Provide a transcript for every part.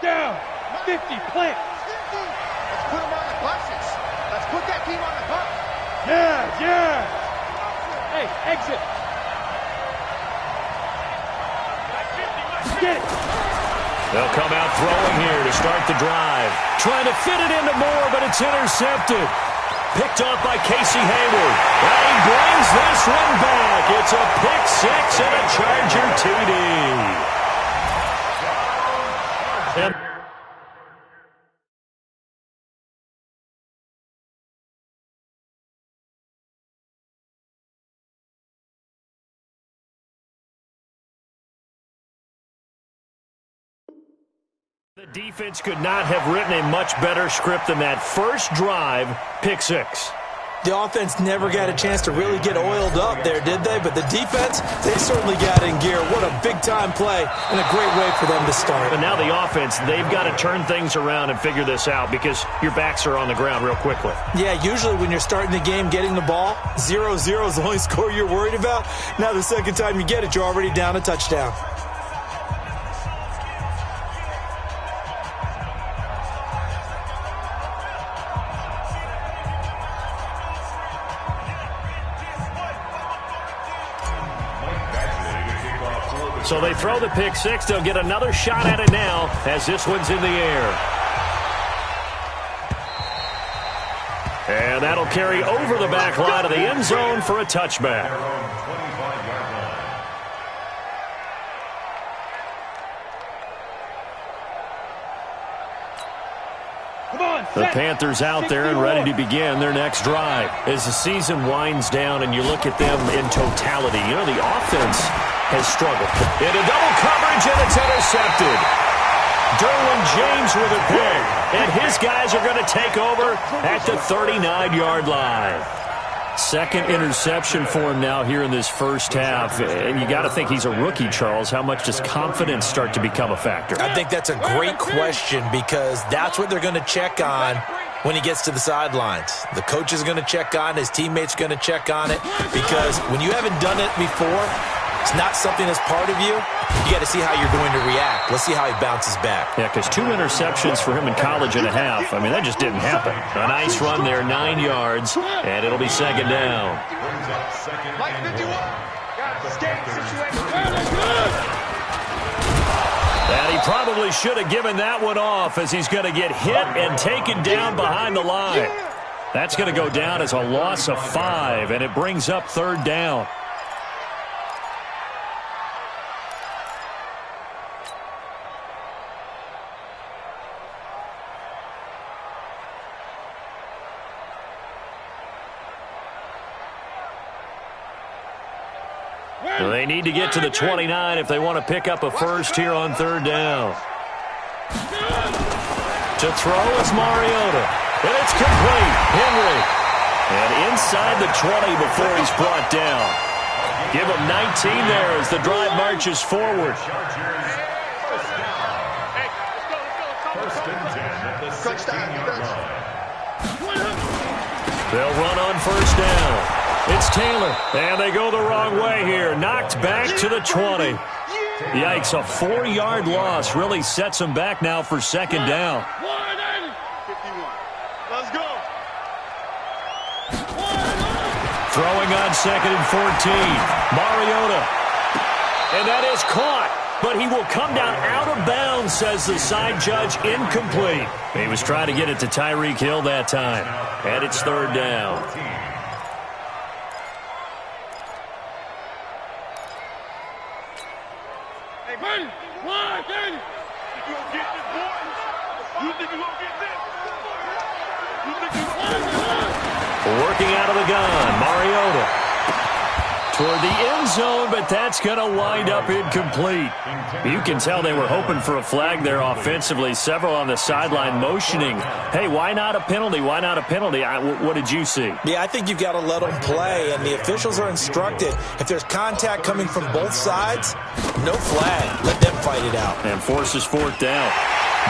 Down. 50. Plant. Let's put them on the buses. Let's put that team on the bus. Yeah. Hey, exit. Get it. They'll come out throwing here to start the drive. Trying to fit it into Moore, but it's intercepted. Picked off by Casey Hayward. And he brings this one back. It's a pick six and a Charger TD. The defense could not have written a much better script than that first drive, pick six. The offense never got a chance to really get oiled up there, did they? But the defense, they certainly got in gear. What a big-time play and a great way for them to start. But now the offense, they've got to turn things around and figure this out because your backs are on the ground real quickly. Yeah, usually when you're starting the game, getting the ball, 0-0 is the only score you're worried about. Now the second time you get it, you're already down a touchdown. So they throw the pick six. They'll get another shot at it now as this one's in the air. And that'll carry over the back line of the end zone for a touchback. The Panthers out there and ready to begin their next drive. As the season winds down and you look at them in totality, you know, the offense has struggled. Into double coverage, and it's intercepted. Derwin James with a pick, and his guys are going to take over at the 39-yard line. Second interception for him now here in this first half, and you got to think he's a rookie, Charles. How much does confidence start to become a factor? I think that's a great question because that's what they're going to check on when he gets to the sidelines. The coach is going to check on it. His teammates are going to check on it because when you haven't done it before, it's not something that's part of you. You got to see how you're going to react. Let's see how he bounces back. Yeah, because 2 interceptions for him in college and a half. I mean, that just didn't happen. A nice run there, 9 yards, and it'll be second down. And he probably should have given that one off as he's going to get hit and taken down behind the line. That's going to go down as a loss of 5, and it brings up third down. They need to get to the 29 if they want to pick up a first here on third down. To throw is Mariota. And it's complete. Henry. And inside the 20 before he's brought down. Give him 19 there as the drive marches forward. They'll run on first down. It's Taylor, and they go the wrong way here. Knocked back to the 20. Yikes, a 4-yard loss really sets them back now for second down. Let's go. Throwing on second and 14. Mariota. And that is caught, but he will come down out of bounds, says the side judge, incomplete. He was trying to get it to Tyreek Hill that time, and it's third down. Working out of the gun, Mariota. Toward the end zone, but that's going to wind up incomplete. You can tell they were hoping for a flag there offensively. Several on the sideline motioning. Hey, why not a penalty? Why not a penalty? What did you see? Yeah, I think you've got to let them play, and the officials are instructed. If there's contact coming from both sides, no flag. Let them fight it out. And forces fourth down.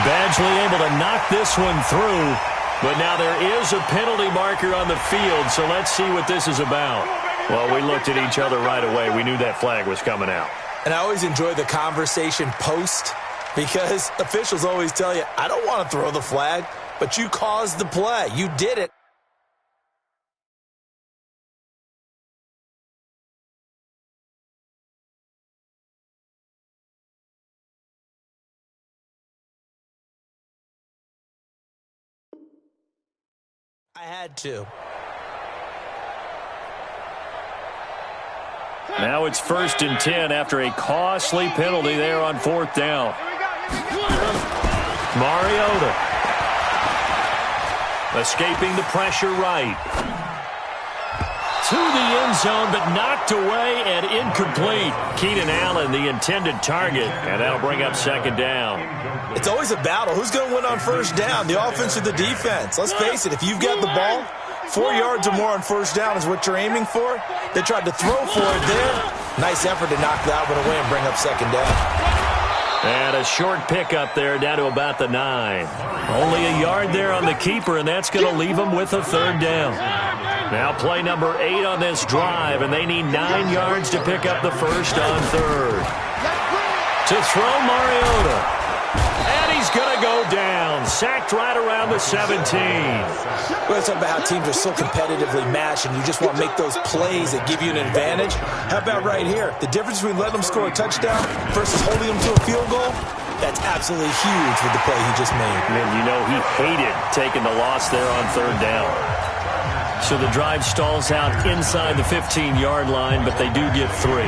Badgley able to knock this one through, but now there is a penalty marker on the field, so let's see what this is about. Well, we looked at each other right away. We knew that flag was coming out. And I always enjoy the conversation post. Because officials always tell you, I don't want to throw the flag, but you caused the play. You did it. I had to. Now it's 1st and 10 after a costly penalty there on 4th down. Mariota escaping the pressure right. To the end zone, but knocked away and incomplete. Keenan Allen, the intended target, and that'll bring up 2nd down. It's always a battle. Who's going to win on 1st down, the offense or the defense? Let's face it, if you've got the ball, 4 yards or more on 1st down is what you're aiming for. They tried to throw for it there. Nice effort to knock that one away and bring up 2nd down. And a short pickup there down to about the 9. Only a yard there on the keeper, and that's going to leave them with a 3rd down. Now play number 8 on this drive, and they need 9 yards to pick up the 1st on 3rd. To throw Mariota. And he's going to go down. Sacked right around the 17. We're talking about how teams are so competitively matched, and you just want to make those plays that give you an advantage. How about right here? The difference between letting them score a touchdown versus holding them to a field goal, that's absolutely huge with the play he just made. And you know he hated taking the loss there on 3rd down. So the drive stalls out inside the 15-yard line, but they do get 3.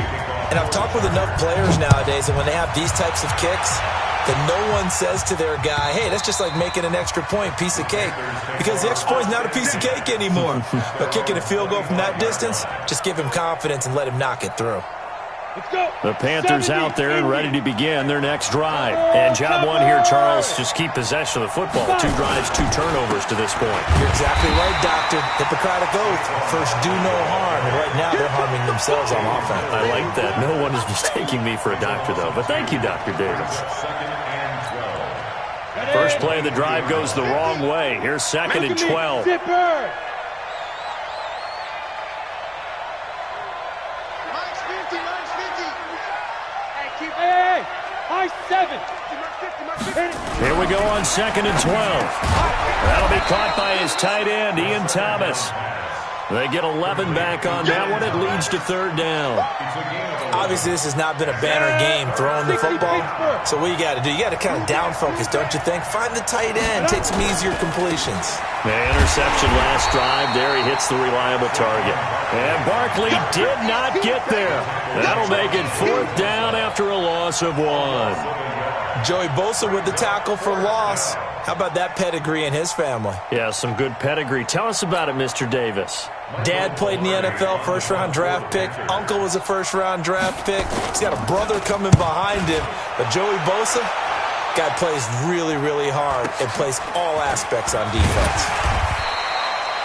And I've talked with enough players nowadays, and when they have these types of kicks, that no one says to their guy, hey, that's just like making an extra point, piece of cake. Because the extra point is not a piece of cake anymore. But kicking a field goal from that distance, just give him confidence and let him knock it through. The Panthers out there and ready to begin their next drive. And job 1 here, Charles, just keep possession of the football. 2 drives, 2 turnovers to this point. You're exactly right, Doctor. Hippocratic oath. First, do no harm. And right now, they're harming themselves on offense. I like that. No one is mistaking me for a doctor, though. But thank you, Dr. Davis. First play of the drive goes the wrong way. Here's 2nd and 12. Hey, high 7. Here we go on 2nd and 12. That'll be caught by his tight end, Ian Thomas. They get 11 back on that one. It leads to 3rd down. Obviously, this has not been a banner game throwing the football. So what you got to do, you got to kind of down focus, don't you think? Find the tight end. Take some easier completions. The interception last drive. There he hits the reliable target. And Barkley did not get there. That'll make it 4th down after a loss of 1. Joey Bosa with the tackle for loss. How about that pedigree in his family? Yeah, some good pedigree. Tell us about it, Mr. Davis. Dad played in the NFL, first-round draft pick. Uncle was a first-round draft pick. He's got a brother coming behind him. But Joey Bosa, guy plays really, really hard and plays all aspects on defense.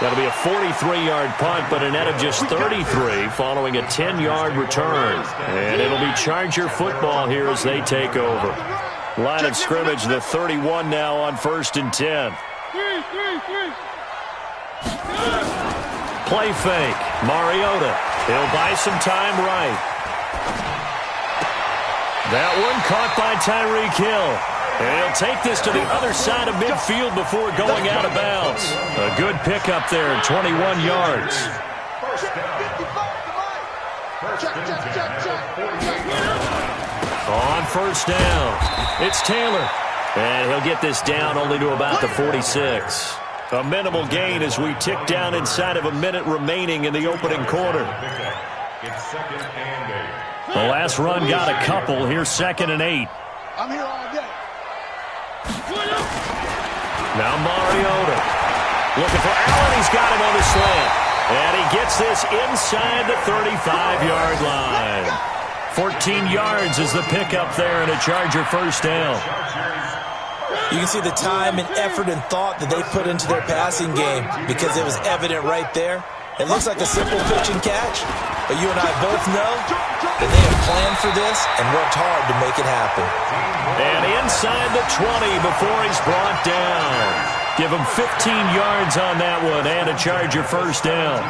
That'll be a 43-yard punt, but a net of just 33 following a 10-yard return. And it'll be Charger football here as they take over. Line of scrimmage, the 31 now on 1st and 10. Play fake. Mariota. He'll buy some time right. That one caught by Tyreek Hill. And he'll take this to the other side of midfield before going out of bounds. A good pickup there, 21 yards. On 1st down, it's Taylor. And he'll get this down only to about the 46. A minimal gain as we tick down inside of a minute remaining in the opening quarter. The last run got a couple. Here's 2nd and 8. I'm here all day. Now Mariota looking for Allen. He's got him on the slant. And he gets this inside the 35-yard line. 14 yards is the pickup there and a Charger 1st down. You can see the time and effort and thought that they put into their passing game because it was evident right there. It looks like a simple pitch and catch, but you and I both know that they have planned for this and worked hard to make it happen. And inside the 20 before he's brought down. Give him 15 yards on that one and a Charger 1st down.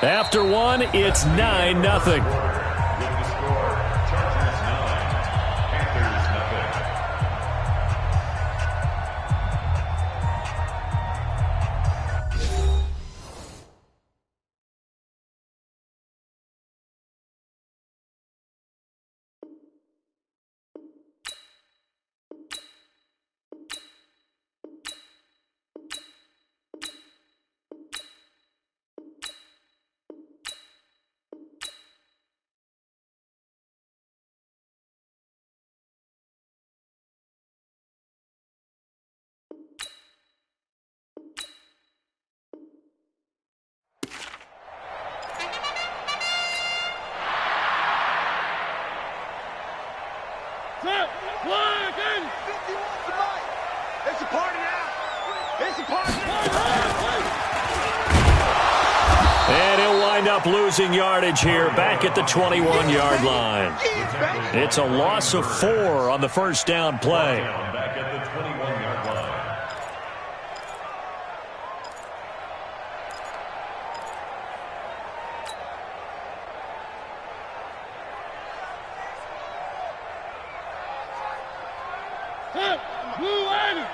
After one, it's 9-0. It's a party now. It's a party now. And he'll wind up losing yardage here back at the 21-yard line. It's a loss of 4 on the first down play. Back at the 21-yard line. Blue Island.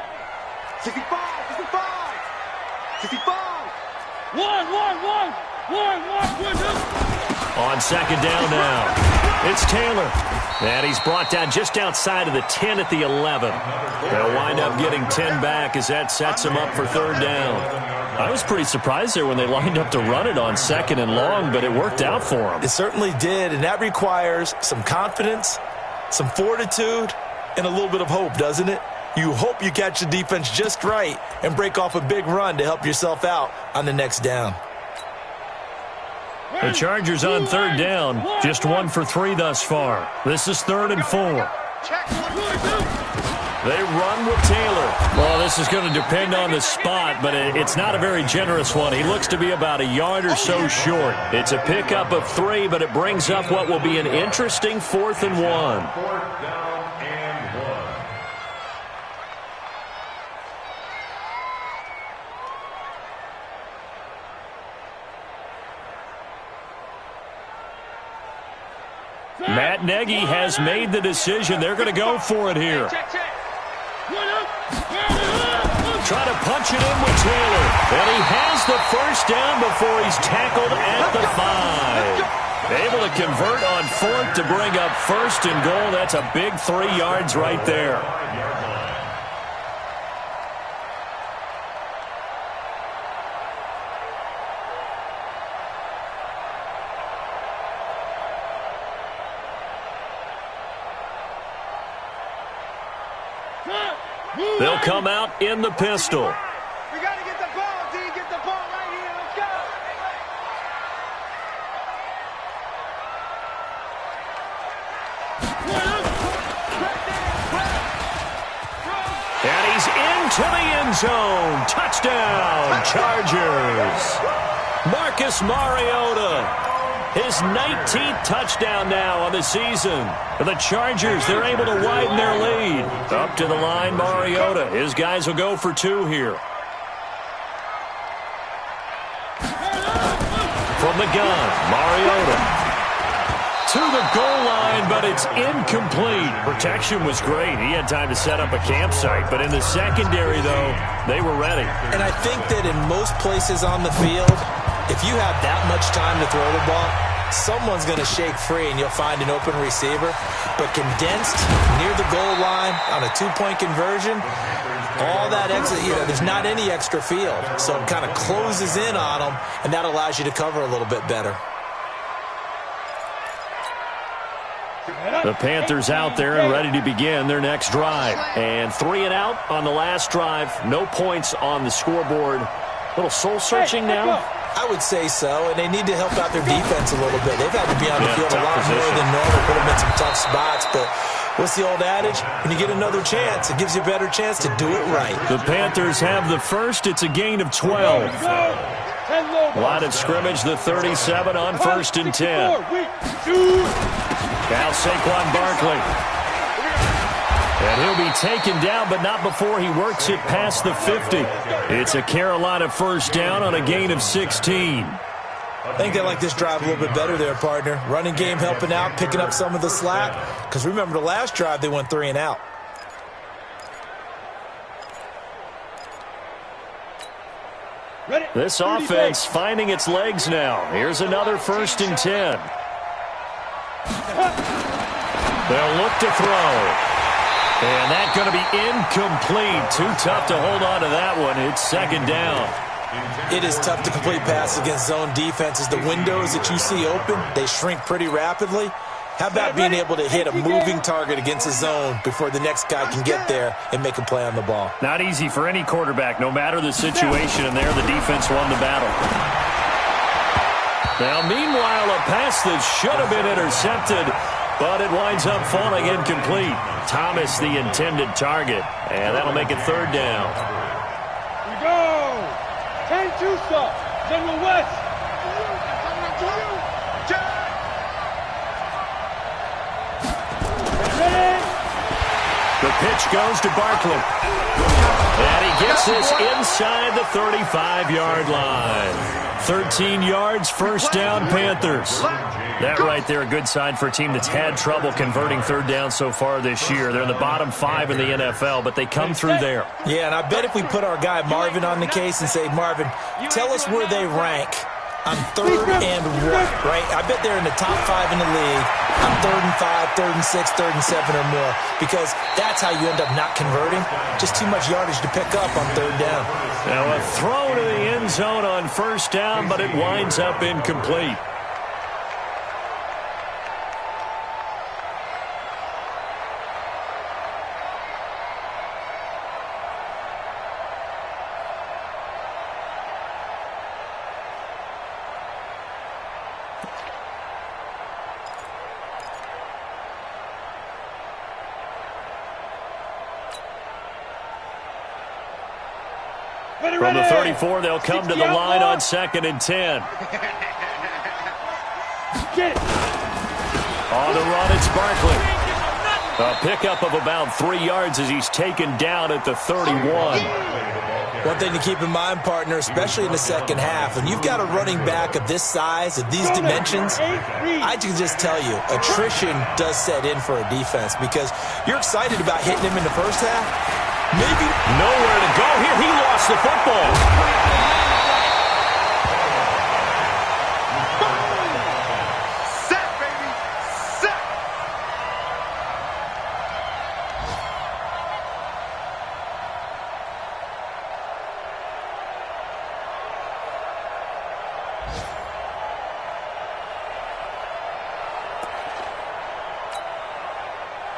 65, 65, 65. One. On second down now, it's Taylor. And he's brought down just outside of the 10 at the 11. They'll wind up getting 10 back as that sets him up for third down. I was pretty surprised there when they lined up to run it on second and long, but it worked out for him. It certainly did, and that requires some confidence, some fortitude, and a little bit of hope, doesn't it? You hope you catch the defense just right and break off a big run to help yourself out on the next down. The Chargers on third down, just 1 for 3 thus far. This is 3rd and 4. They run with Taylor. Well, this is going to depend on the spot, but it's not a very generous one. He looks to be about a yard or so short. It's a pickup of 3, but it brings up what will be an interesting 4th and 1. 4th down and 1. Matt Nagy has made the decision. They're going to go for it here. Try to punch it in with Taylor. And he has the first down before he's tackled at the 5. Able to convert on 4th to bring up 1st and goal. That's a big 3 yards right there. They'll come out in the pistol. We got to get the ball, D. Get the ball right here. Let's go. And he's into the end zone. Touchdown, Chargers. Marcus Mariota. His 19th touchdown now on the season. The Chargers, they're able to widen their lead. Up to the line, Mariota. His guys will go for 2 here. From the gun, Mariota. To the goal line, but it's incomplete. Protection was great. He had time to set up a campsite. But in the secondary, though, they were ready. And I think that in most places on the field, if you have that much time to throw the ball, someone's going to shake free and you'll find an open receiver. But condensed near the goal line on a 2-point conversion, all that extra, there's not any extra field. So it kind of closes in on them, and that allows you to cover a little bit better. The Panthers out there and ready to begin their next drive. And 3 and out on the last drive. No points on the scoreboard. A little soul-searching now. I would say so, and they need to help out their defense a little bit. They've had to be on the field a lot more than normal, put them in some tough spots. But what's the old adage? When you get another chance, it gives you a better chance to do it right. The Panthers have the first. It's a gain of 12. Line of scrimmage, the 37 on 1st and 10. Now Saquon Barkley. And he'll be taken down, but not before he works it past the 50. It's a Carolina first down on a gain of 16. I think they like this drive a little bit better there, partner. Running game helping out, picking up some of the slack. Because remember, the last drive, they went 3 and out. This offense finding its legs now. Here's another 1st and 10. They'll look to throw. And that's going to be incomplete. Too tough to hold on to that one. It's 2nd down. It is tough to complete passes against zone defenses. The windows that you see open, they shrink pretty rapidly. How about being able to hit a moving target against a zone before the next guy can get there and make a play on the ball? Not easy for any quarterback, no matter the situation. And there, the defense won the battle. Now, meanwhile, a pass that should have been intercepted But it winds up falling incomplete. Thomas, the intended target. And that'll make it third down. We go. 10 Tusa. General West. The pitch goes to Barkley. And he gets this inside the 35-yard line. 13 yards, first down, Panthers. That right there, a good sign for a team that's had trouble converting third down so far this year. They're in the bottom 5 in the NFL, but they come through there. Yeah, and I bet if we put our guy Marvin on the case and say, Marvin, tell us where they rank on 3rd and 1, right? I bet they're in the top 5 in the league on 3rd and 5, 3rd and 6, 3rd and 7 or more, because that's how you end up not converting. Just too much yardage to pick up on 3rd down. Now a throw to the end zone on first down, but it winds up incomplete. From the 34, they'll come to the line on 2nd and 10. On the run, it's Barkley. A pickup of about 3 yards as he's taken down at the 31. One thing to keep in mind, partner, especially in the second half, when you've got a running back of this size, of these dimensions, I can just tell you, attrition does set in for a defense because you're excited about hitting him in the first half. Maybe nowhere to go here. He lost the football. Set, baby. Set.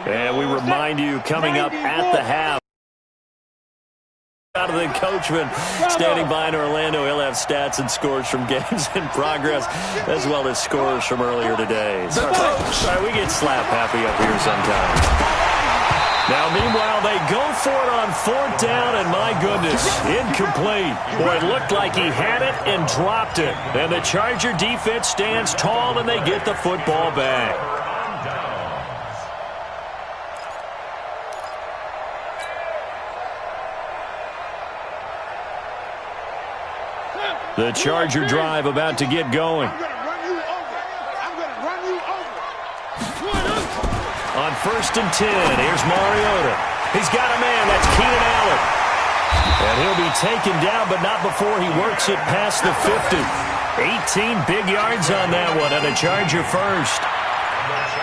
And we remind you, coming up at the half, out of the coachman standing by in Orlando. He'll have stats and scores from games in progress as well as scores from earlier today. Sorry, we get slap happy up here sometimes. Now, meanwhile, they go for it on 4th down, and my goodness, incomplete. Boy, it looked like he had it and dropped it. And the Charger defense stands tall, and they get the football back. The Charger drive about to get going. I'm going to run you over. I'm going to run you over. On 1st and 10, here's Mariota. He's got a man. That's Keenan Allen. And he'll be taken down, but not before he works it past the 50. 18 big yards on that one, and a Charger first.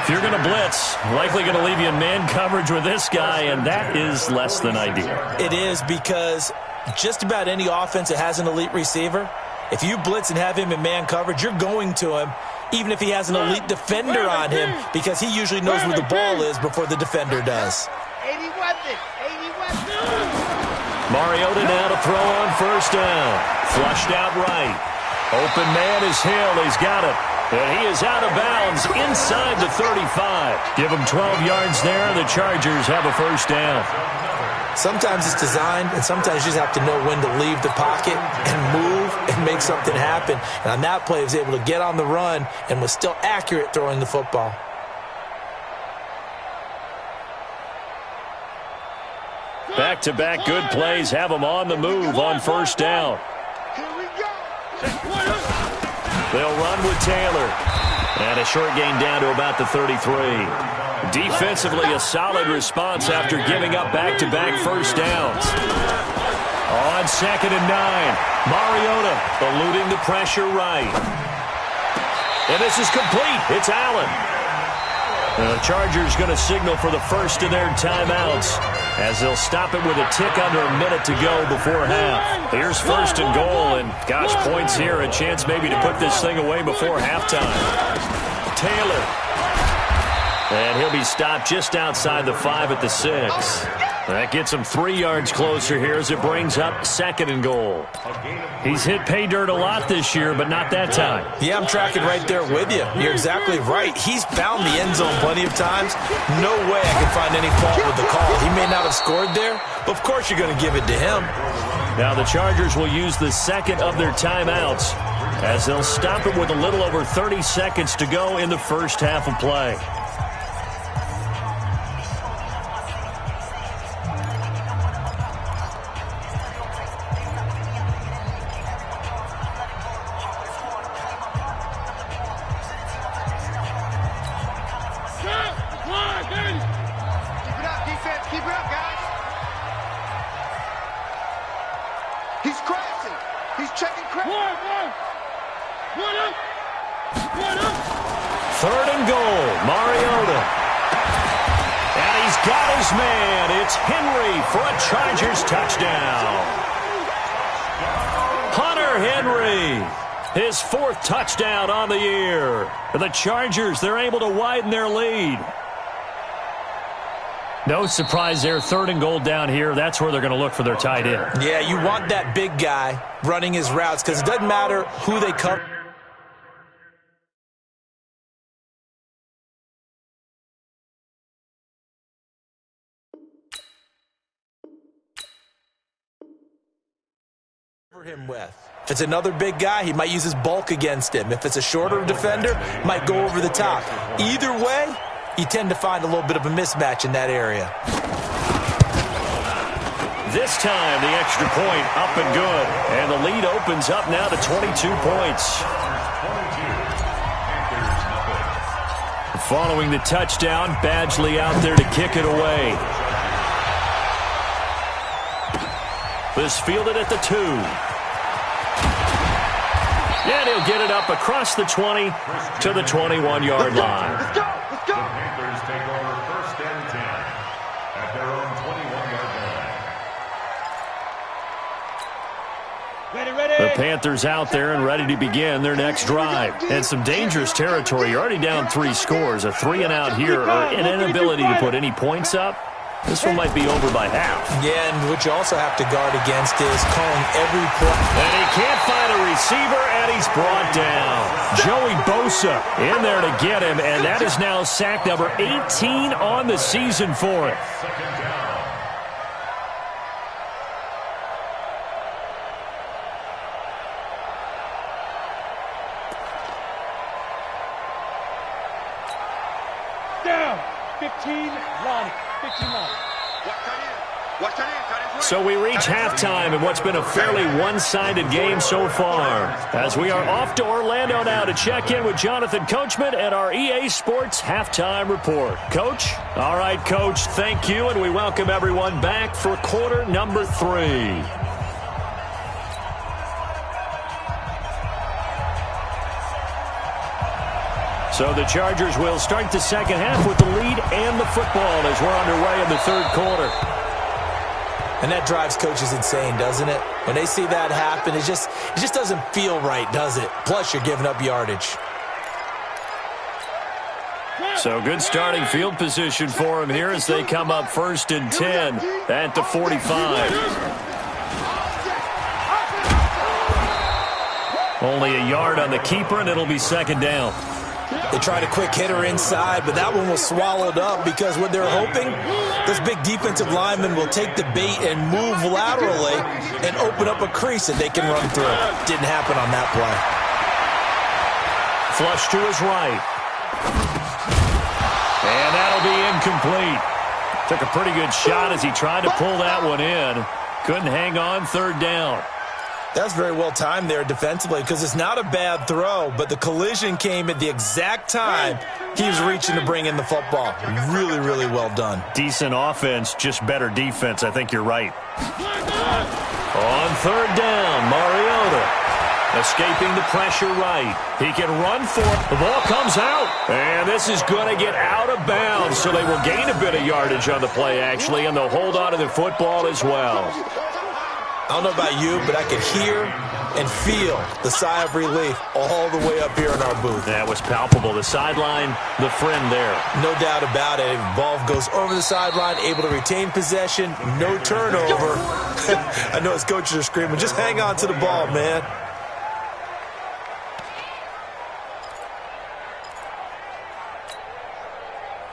If you're going to blitz, likely going to leave you in man coverage with this guy, and that is less than ideal. it is, because just about any offense that has an elite receiver, if you blitz and have him in man coverage, you're going to him, even if he has an elite defender on him, because he usually knows where the ball is before the defender does. 80 weapons. 80 weapons. Mariota now to throw on 1st down. Flushed out right. Open man is Hill. He's got it. And he is out of bounds inside the 35. Give him 12 yards there. The Chargers have a 1st down. Sometimes it's designed, and sometimes you just have to know when to leave the pocket and move and make something happen. And on that play, he was able to get on the run and was still accurate throwing the football. Back-to-back good plays have him on the move on 1st down. Here we go. They'll run with Taylor. And a short gain down to about the 33. Defensively, a solid response after giving up back-to-back 1st downs. On 2nd and 9, Mariota eluding the pressure right. And this is complete. It's Allen. The Chargers going to signal for the first of their timeouts as they'll stop it with a tick under a minute to go before half. Here's 1st and goal, and gosh, points here, a chance maybe to put this thing away before halftime. Taylor. And he'll be stopped just outside the 5 at the 6. That gets him 3 yards closer here as it brings up 2nd and goal. He's hit pay dirt a lot this year, but not that time. Yeah, I'm tracking right there with you. You're exactly right. He's found the end zone plenty of times. No way I can find any fault with the call. He may not have scored there, but of course you're going to give it to him. Now the Chargers will use the second of their timeouts as they'll stop it with a little over 30 seconds to go in the first half of play. Third and goal, Mariota. And he's got his man. It's Henry for a Chargers touchdown. Hunter Henry, his 4th touchdown on the year. The Chargers, they're able to widen their lead. No surprise there, 3rd and goal down here. That's where they're going to look for their tight end. Yeah, you want that big guy running his routes because it doesn't matter who they cover. Him with. If it's another big guy, he might use his bulk against him. If it's a shorter defender, might go over the top. Either way, you tend to find a little bit of a mismatch in that area. This time, the extra point up and good. And the lead opens up now to 22 points. Following the touchdown, Badgley out there to kick it away. This fielded at the 2. And he'll get it up across the 20 to the 21-yard line. Let's go! Let's go! The Panthers take over 1st and 10 at their own 21-yard line. The Panthers out there and ready to begin their next drive. And some dangerous territory. You're already down 3 scores. A 3-and-out here or an inability to put any points up. This one might be over by half. Yeah, and what you also have to guard against is calling every play. And he can't find a receiver, and he's brought down. Joey Bosa in there to get him, and that is now sack number 18 on the season for him. Down. 15, Lonnie. 15 Lonnie. So we reach halftime in what's been a fairly one-sided game so far. As we are off to Orlando now to check in with Jonathan Coachman at our EA Sports Halftime Report. Coach? All right, Coach, thank you, and we welcome everyone back for quarter number 3. So the Chargers will start the second half with the lead and the football as we're underway in the 3rd quarter. And that drives coaches insane, doesn't it? When they see that happen, it just doesn't feel right, does it? Plus, you're giving up yardage. So good starting field position for them here as they come up 1st and 10 at the 45. Only a yard on the keeper, and it'll be 2nd down. They tried a quick hitter inside, but that one was swallowed up because what they're hoping, this big defensive lineman will take the bait and move laterally and open up a crease that they can run through. Didn't happen on that play. Flush to his right. And that'll be incomplete. Took a pretty good shot as he tried to pull that one in. Couldn't hang on, 3rd down. That's very well timed there defensively because it's not a bad throw, but the collision came at the exact time he was reaching to bring in the football. Really, really well done. Decent offense, just better defense. I think you're right. On 3rd down, Mariota escaping the pressure right. He can run for it. The ball comes out, and this is going to get out of bounds, so they will gain a bit of yardage on the play, actually, and they'll hold on to the football as well. I don't know about you, but I could hear and feel the sigh of relief all the way up here in our booth. That was palpable. The sideline, the friend there. No doubt about it. Ball goes over the sideline, able to retain possession, no turnover. I know his coaches are screaming, just hang on to the ball, man.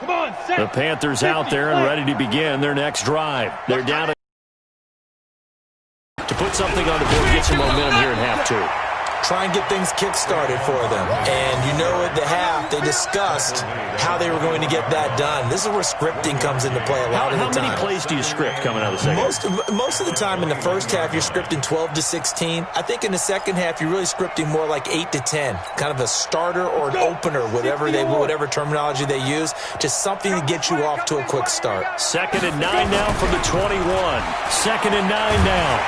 Come on, set. The Panthers out there and ready to begin their next drive. They're down to put something on the board, get some momentum here in half two. Try and get things kick-started for them. And you know at the half, they discussed how they were going to get that done. This is where scripting comes into play a lot of the time. How many plays do you script coming out of the second? Most of the time in the first half, you're scripting 12 to 16. I think in the second half, you're really scripting more like 8 to 10. Kind of a starter or an opener, whatever terminology they use. Just something to get you off to a quick start. 2nd and 9 now from the 21. 2nd and 9 now.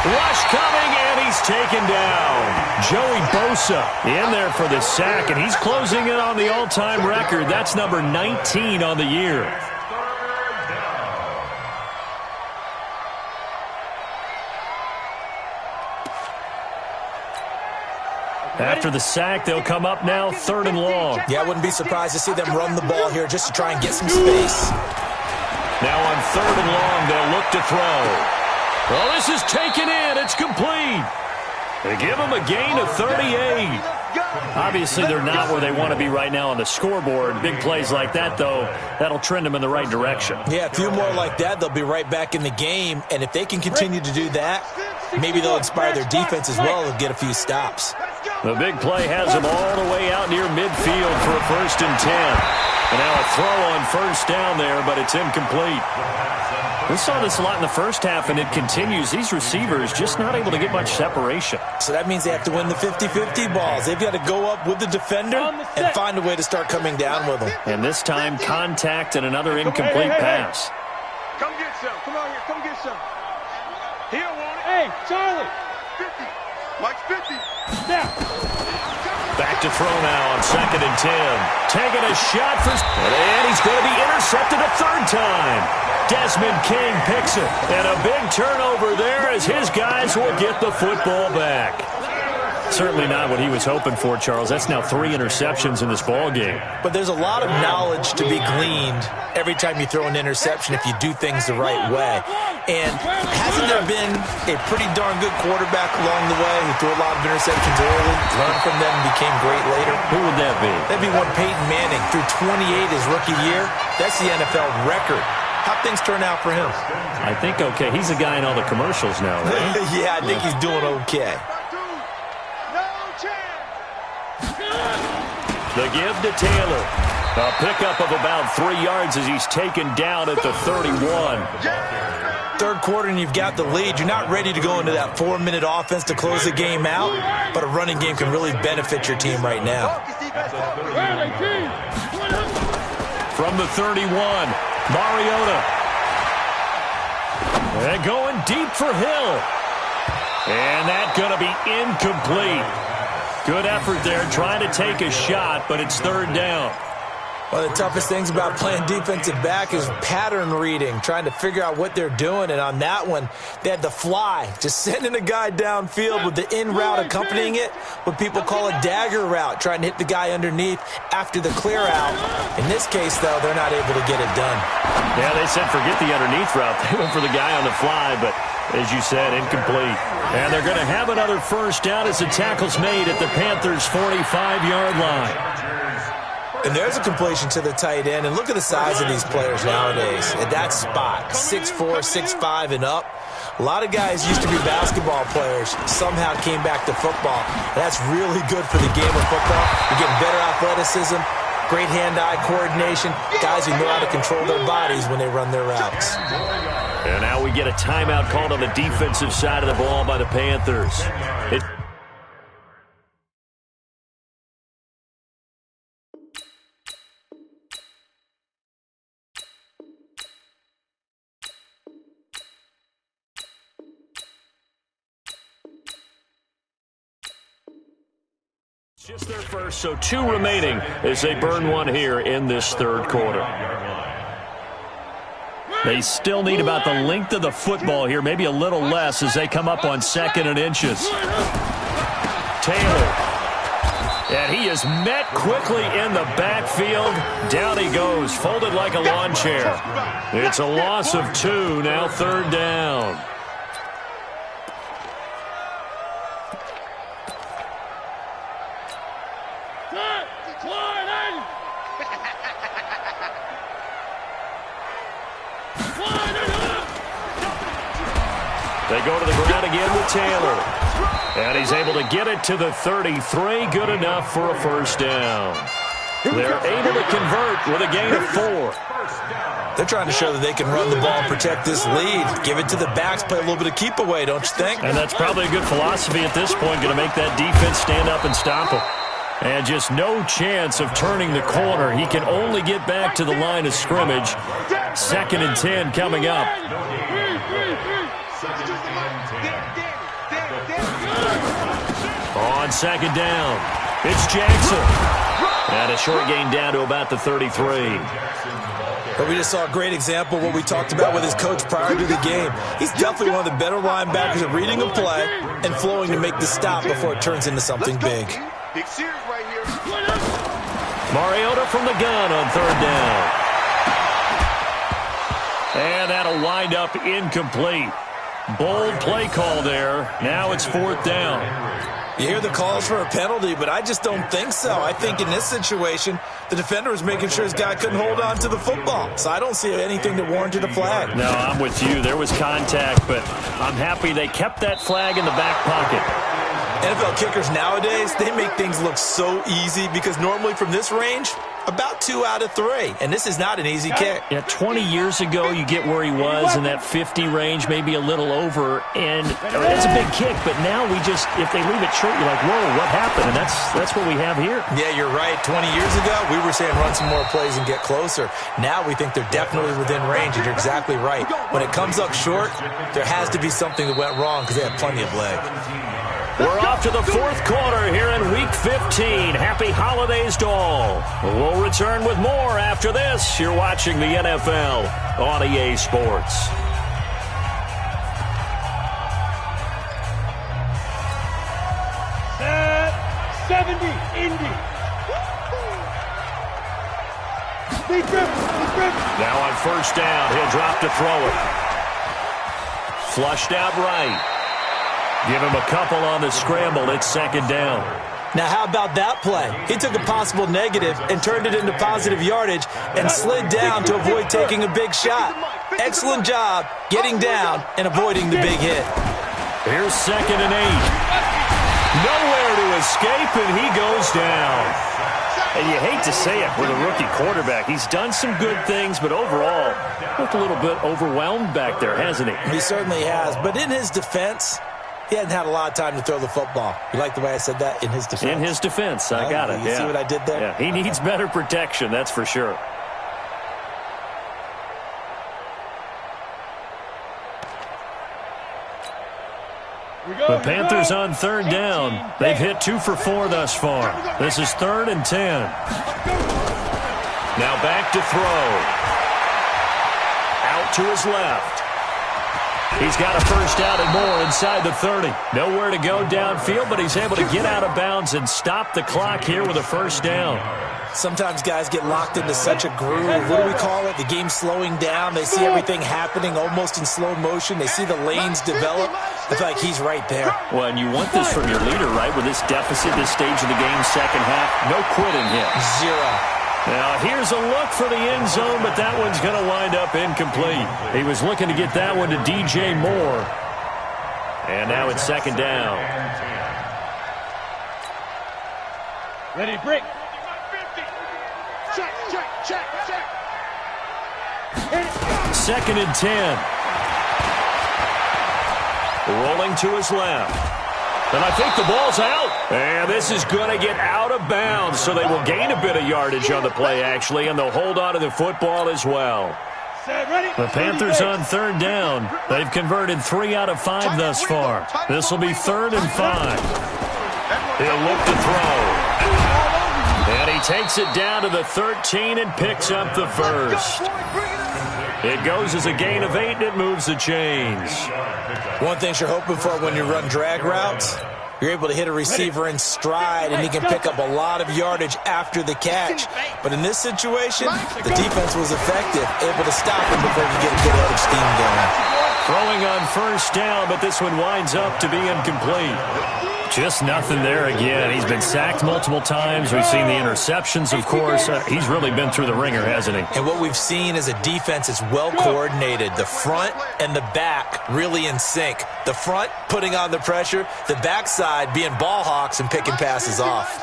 Rush coming, and he's taken down. Joey Bosa in there for the sack, and he's closing in on the all-time record. That's number 19 on the year. After the sack, they'll come up now 3rd and long. Yeah, I wouldn't be surprised to see them run the ball here just to try and get some space. Now on 3rd and long, they'll look to throw. Well, this is taken in. It's complete. They give them a gain of 38. Obviously, they're not where they want to be right now on the scoreboard. Big plays like that, though, that'll trend them in the right direction. Yeah, a few more like that, they'll be right back in the game. And if they can continue to do that, maybe they'll inspire their defense as well and get a few stops. The big play has them all the way out near midfield for a 1st and 10. And now a throw on 1st down there, but it's incomplete. We saw this a lot in the first half, and it continues. These receivers just not able to get much separation. So that means they have to win the 50-50 balls. They've got to go up with the defender and find a way to start coming down with them. And this time, contact and another incomplete pass. Come get some. Come on here. Come get some. He don't want it. Hey, Charlie. 50. Mike's 50. Now. Back to throw now on 2nd and 10. Taking a shot for... And he's going to be intercepted a 3rd time. Desmond King picks it. And a big turnover there as his guys will get the football back. Certainly not what he was hoping for, Charles. That's now 3 interceptions in this ball game. But there's a lot of knowledge to be gleaned every time you throw an interception if you do things the right way. And hasn't there been a pretty darn good quarterback along the way who threw a lot of interceptions early, learned from them, and became great later? Who would that be? That'd be one Peyton Manning. Threw 28 his rookie year. That's the NFL record. How'd things turn out for him? I think okay. He's a guy in all the commercials now, right? Yeah, I think he's doing okay. The give to Taylor. A pickup of about 3 yards as he's taken down at the 31. 3rd quarter and you've got the lead. You're not ready to go into that 4-minute offense to close the game out, but a running game can really benefit your team right now. From the 31, Mariota. And going deep for Hill. And that's going to be incomplete. Good effort there, trying to take a shot, but it's 3rd down. One of the toughest things about playing defensive back is pattern reading, trying to figure out what they're doing. And on that one, they had the fly, just sending a guy downfield with the in route accompanying it, what people call a dagger route, trying to hit the guy underneath after the clear out. In this case, though, they're not able to get it done. Yeah, they said forget the underneath route. They went for the guy on the fly, but as you said, incomplete. And they're going to have another 1st down as the tackle's made at the Panthers' 45-yard line. And there's a completion to the tight end. And look at the size of these players nowadays. At that spot, 6'4", 6'5", and up. A lot of guys used to be basketball players, somehow came back to football. That's really good for the game of football. You're getting better athleticism, great hand-eye coordination, guys who know how to control their bodies when they run their routes. And now we get a timeout called on the defensive side of the ball by the Panthers. Just their first, so 2 remaining as they burn one here in this 3rd quarter. They still need about the length of the football here, maybe a little less as they come up on 2nd and inches. Taylor. And he is met quickly in the backfield. Down he goes, folded like a lawn chair. It's a loss of 2, now 3rd down. They go to the ground again with Taylor. And he's able to get it to the 33. Good enough for a 1st down. They're able to convert with a gain of 4. They're trying to show that they can run the ball and protect this lead. Give it to the backs, play a little bit of keep away, don't you think? And that's probably a good philosophy at this point, going to make that defense stand up and stop him. And just no chance of turning the corner. He can only get back to the line of scrimmage. 2nd and 10 coming up. On 2nd down, it's Jackson. And a short gain down to about the 33. But we just saw a great example of what we talked about with his coach prior to the game. He's definitely one of the better linebackers at reading a play and flowing to make the stop before it turns into something big. Mariota from the gun on 3rd down. And that'll wind up incomplete. Bold play call there. Now it's 4th down. You hear the calls for a penalty, but I just don't think so. I think in this situation, the defender was making sure his guy couldn't hold on to the football. So I don't see anything that warranted a flag. No, I'm with you. There was contact, but I'm happy they kept that flag in the back pocket. NFL kickers nowadays, they make things look so easy because normally from this range, about 2 out of 3. And this is not an easy kick. Yeah, 20 years ago, you get where he was in that 50 range, maybe a little over. And it's a big kick, but now we just, if they leave it short, you're like, whoa, what happened? And that's what we have here. Yeah, you're right. 20 years ago, we were saying run some more plays and get closer. Now we think they're definitely within range, and you're exactly right. When it comes up short, there has to be something that went wrong because they have plenty of leg. We're off to the 4th quarter here in Week 15. Happy holidays to all. We'll return with more after this. You're watching the NFL on EA Sports. Set 70, Indy. Now on 1st down, he'll drop to throw it. Flushed out right. Give him a couple on the scramble. It's 2nd down. Now, how about that play? He took a possible negative and turned it into positive yardage and slid down to avoid taking a big shot. Excellent job getting down and avoiding the big hit. Here's 2nd and 8. Nowhere to escape, and he goes down. And you hate to say it with a rookie quarterback. He's done some good things, but overall, looked a little bit overwhelmed back there, hasn't he? He certainly has. But in his defense, he hadn't had a lot of time to throw the football. You like the way I said that? In his defense? In his defense. I got it. You see what I did there? Yeah, he needs better protection, that's for sure. The Panthers on 3rd down. They've hit 2 for 4 thus far. This is 3rd and 10. Now back to throw. Out to his left. He's got a 1st down and more inside the 30. Nowhere to go downfield, but he's able to get out of bounds and stop the clock here with a 1st down. Sometimes guys get locked into such a groove. What do we call it? The game's slowing down. They see everything happening almost in slow motion. They see the lanes develop. I feel like he's right there. Well, and you want this from your leader, right? With this deficit, this stage of the game, 2nd half, no quitting him. 0. Now, here's a look for the end zone, but that one's going to wind up incomplete. He was looking to get that one to DJ Moore. And now it's 2nd down. Ready, break. Check. 2nd and 10. Rolling to his left. And I think the ball's out. And this is going to get out of bounds, so they will gain a bit of yardage on the play, actually, and they'll hold on to the football as well. The Panthers on 3rd down. They've converted 3 out of 5 thus far. This will be 3rd and 5. He'll look to throw. And he takes it down to the 13 and picks up the 1st. It goes as a gain of 8, and it moves the chains. One thing you're hoping for when you run drag routes, you're able to hit a receiver in stride, and he can pick up a lot of yardage after the catch. But in this situation, the defense was effective, able to stop him before he could get a good head of steam going. Throwing on first down, but this one winds up to be incomplete. Just nothing there again. He's been sacked multiple times. We've seen the interceptions, of course. He's really been through the ringer, hasn't he? And what we've seen is a defense that's well coordinated. The front and the back really in sync. The front putting on the pressure, the backside being ball hawks and picking passes off.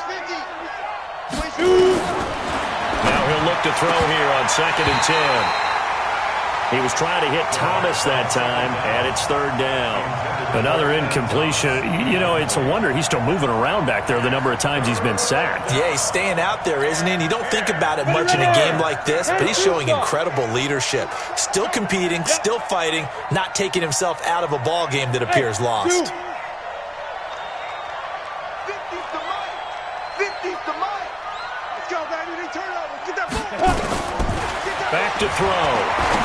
Now he'll look to throw here on 2nd and 10. He was trying to hit Thomas that time, and it's 3rd down. Another incompletion. You know, it's a wonder he's still moving around back there the number of times he's been sacked. Yeah, he's staying out there, isn't he? And you don't think about it much in a game like this, but he's showing incredible leadership. Still competing, still fighting, not taking himself out of a ball game that appears lost. 50's the mic. 50's the mic. Let's go, baby. They turn over. Get that ball. Back to throw.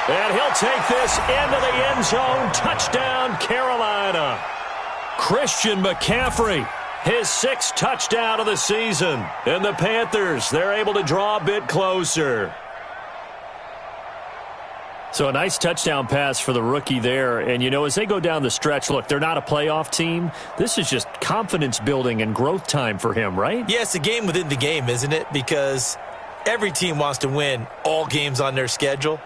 And he'll take this into the end zone. Touchdown, Carolina. Christian McCaffrey, his 6th touchdown of the season. And the Panthers, they're able to draw a bit closer. So a nice touchdown pass for the rookie there. And, you know, as they go down the stretch, look, they're not a playoff team. This is just confidence building and growth time for him, right? Yeah, it's a game within the game, isn't it? Because every team wants to win all games on their schedule.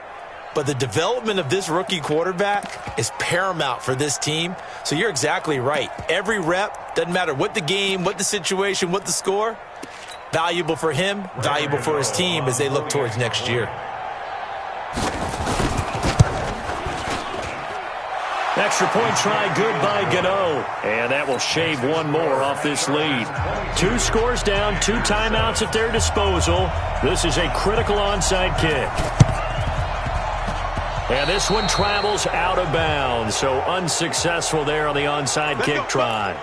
But the development of this rookie quarterback is paramount for this team. So you're exactly right. Every rep, doesn't matter what the game, what the situation, what the score, valuable for him, valuable for his team as they look towards next year. Extra point try good by Gano. And that will shave one more off this lead. 2 scores down, 2 timeouts at their disposal. This is a critical onside kick. And this one travels out of bounds, so unsuccessful there on the onside kick try.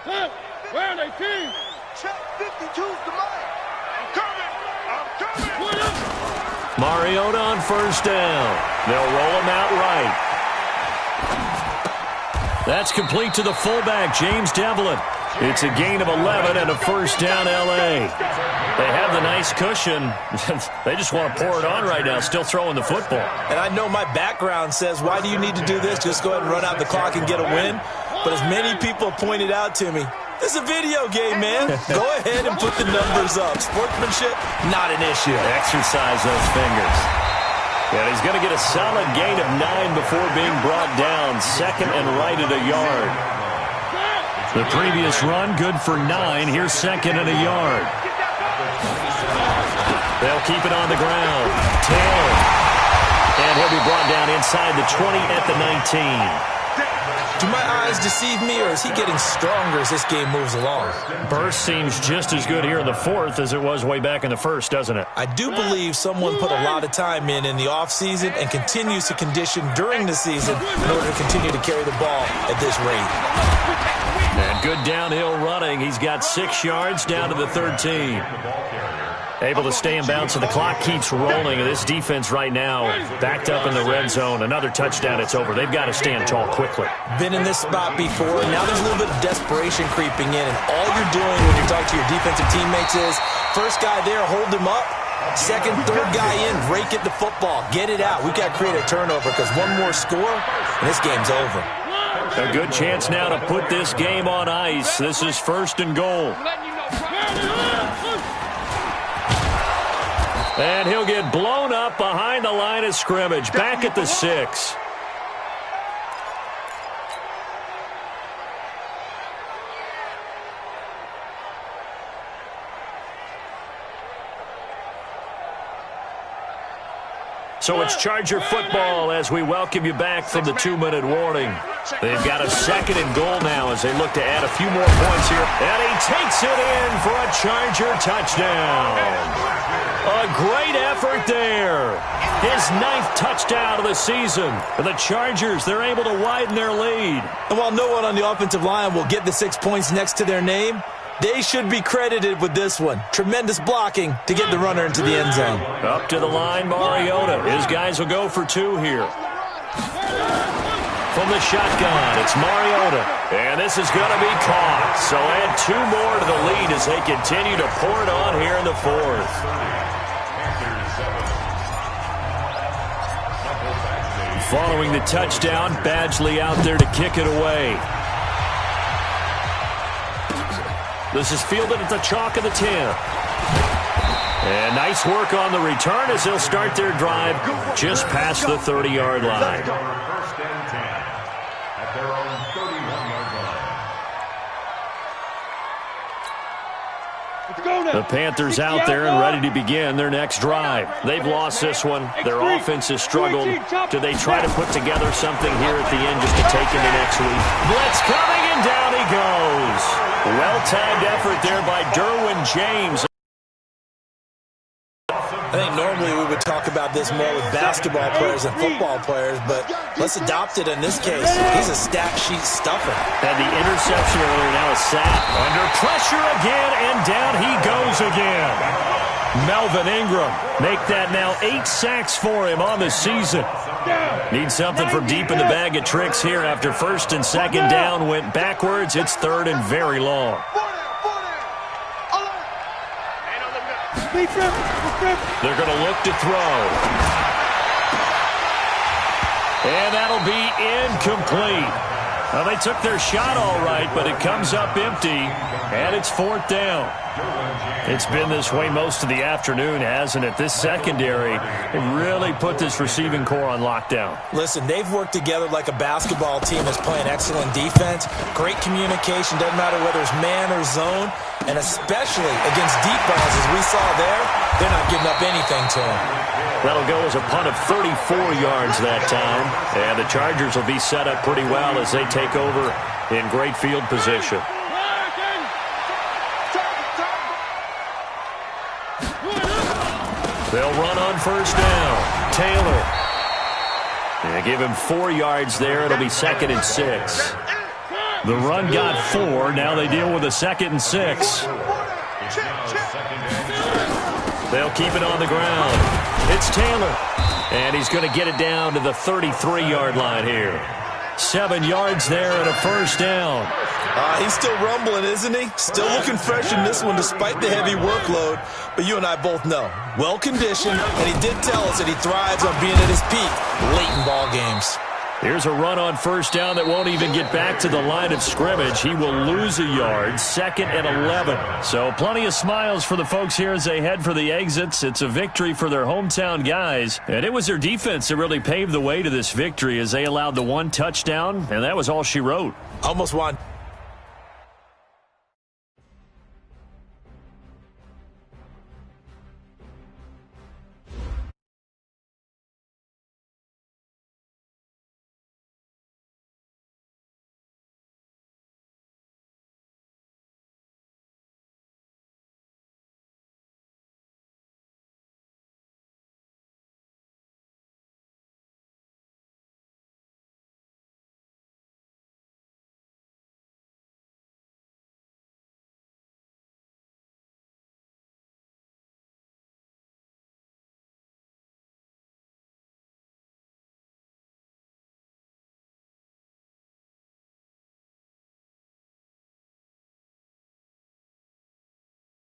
Where are they, team? Check 52's the mic. I'm coming. Mariota on first down. They'll roll him out right. That's complete to the fullback, James Devlin. It's a gain of 11 and a first down, L.A. They have the nice cushion. They just want to pour it on right now, still throwing the football. And I know my background says, why do you need to do this? Just go ahead and run out the clock and get a win. But as many people pointed out to me, this is a video game, man. Go ahead and put the numbers up. Sportsmanship, not an issue. Exercise those fingers. And he's going to get a solid gain of 9 before being brought down. 2nd and right at a yard. The previous run, good for 9. Here's 2nd and a yard. They'll keep it on the ground. Taylor. And he'll be brought down inside the 20 at the 19. Do my eyes deceive me, or is he getting stronger as this game moves along? Burst seems just as good here in the 4th as it was way back in the 1st, doesn't it? I do believe someone put a lot of time in the offseason and continues to condition during the season in order to continue to carry the ball at this rate. And good downhill running. He's got 6 yards down to the 13. Able to stay in bounds, and the clock keeps rolling. This defense right now backed up in the red zone. Another touchdown, it's over. They've got to stand tall quickly. Been in this spot before. Now there's a little bit of desperation creeping in, and all you're doing when you talk to your defensive teammates is, first guy there, hold him up. Second, third guy in, rake at the football. Get it out. We've got to create a turnover because one more score, and this game's over. A good chance now to put this game on ice. This is 1st and goal. And he'll get blown up behind the line of scrimmage. Back at the 6. So it's Charger football as we welcome you back from the 2-minute warning. They've got a 2nd and goal now as they look to add a few more points here. And he takes it in for a Charger touchdown. A great effort there. His 9th touchdown of the season. For the Chargers, they're able to widen their lead. And while no one on the offensive line will get the 6 points next to their name, they should be credited with this one. Tremendous blocking to get the runner into the end zone. Up to the line, Mariota. His guys will go for 2 here. From the shotgun, it's Mariota. And this is going to be caught. So add 2 more to the lead as they continue to pour it on here in the 4th. Following the touchdown, Badgley out there to kick it away. This is fielded at the chalk of the 10. And nice work on the return as they'll start their drive just past the 30-yard line. First and 10 at their own 31-yard line. The Panthers out there and ready to begin their next drive. They've lost this one. Their offense has struggled. Do they try to put together something here at the end just to take into next week? Blitz coming, and down he goes. Well-timed effort there by Derwin James. I think normally we would talk about this more with basketball players and football players, but let's adopt it in this case. He's a stat sheet stuffer. And the interception earlier, now a sack. Under pressure again, and down he goes again. Melvin Ingram, make that now 8 sacks for him on the season. Needs something from deep in the bag of tricks here after 1st and 2nd down went backwards. It's 3rd and very long. They're going to look to throw. And that'll be incomplete. Well, they took their shot all right, but it comes up empty, and it's 4th down. It's been this way most of the afternoon, hasn't it? This secondary, it really put this receiving core on lockdown. Listen, they've worked together like a basketball team that's playing excellent defense. Great communication, doesn't matter whether it's man or zone. And especially against deep balls, as we saw there, they're not giving up anything to them. That'll go as a punt of 34 yards that time. And the Chargers will be set up pretty well as they take over in great field position. They'll run on 1st down. Taylor. They give him 4 yards there. It'll be 2nd and 6. The run got 4. Now they deal with a 2nd and 6. They'll keep it on the ground. It's Taylor. And he's going to get it down to the 33-yard line here. 7 yards there and a 1st down. He's still rumbling, isn't he? Still looking fresh in this one despite the heavy workload. But you and I both know, well-conditioned, and he did tell us that he thrives on being at his peak late in ball games. Here's a run on 1st down that won't even get back to the line of scrimmage. He will lose a yard, 2nd and 11. So plenty of smiles for the folks here as they head for the exits. It's a victory for their hometown guys. And it was their defense that really paved the way to this victory as they allowed the 1 touchdown, and that was all she wrote. Almost want